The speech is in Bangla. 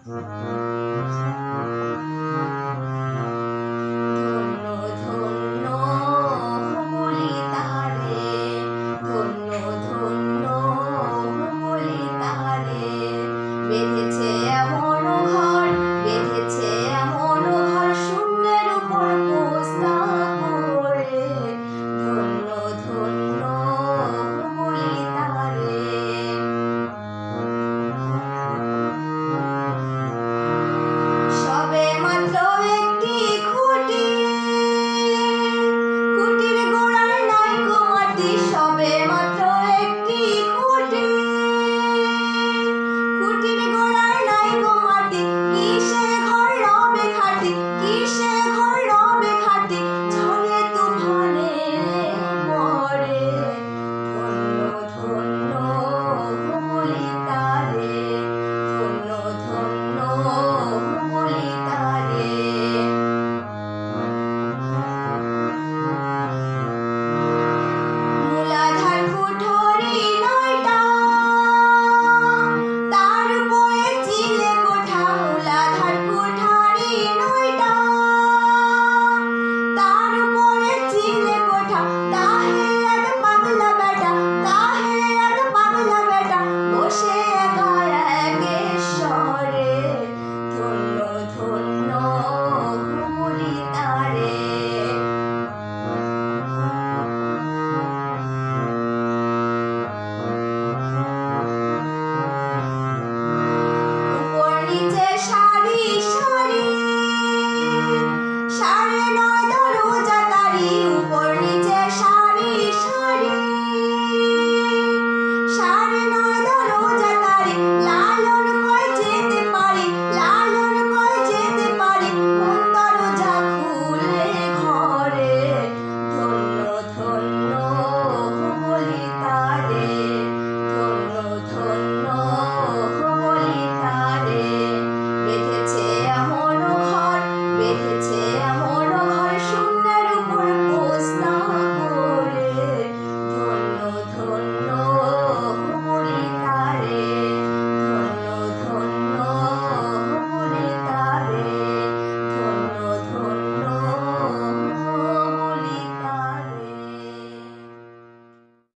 বেঁধেছে এমন ঘর, বেঁধেছে এমন ঘর, শূন্যের উপর পোস্তা করে। ধন্য ধন্য বলি তারে। সবে মাত্র একটি খুঁটি, খুঁটির গোড়ায় নাই গো মাটি। সবে মাত্র একটি খুঁটি, খুঁটির গোড়ায় নাই গো মাটি। কিসে ঘর রবে খাটি, কিসে ঘর রবে খাটি, ঝড়ে তুফানে পড়ে। ধন্য ধন্য বলি তারে, ধন্য ধন্য বলি তারে। মূলাধার কুঠরি নয়টা, তার উপরে চিলে কোঠা। মূলাধার কুঠরি নয়টা, তার উপরে চিলে কোঠা। তাহে এক পাগলা বেটা, তাহে এক পাগলা বেটা, বসে একা একেশ্বরে। ধন্য ধন্য বলি তারে। উপর নিচে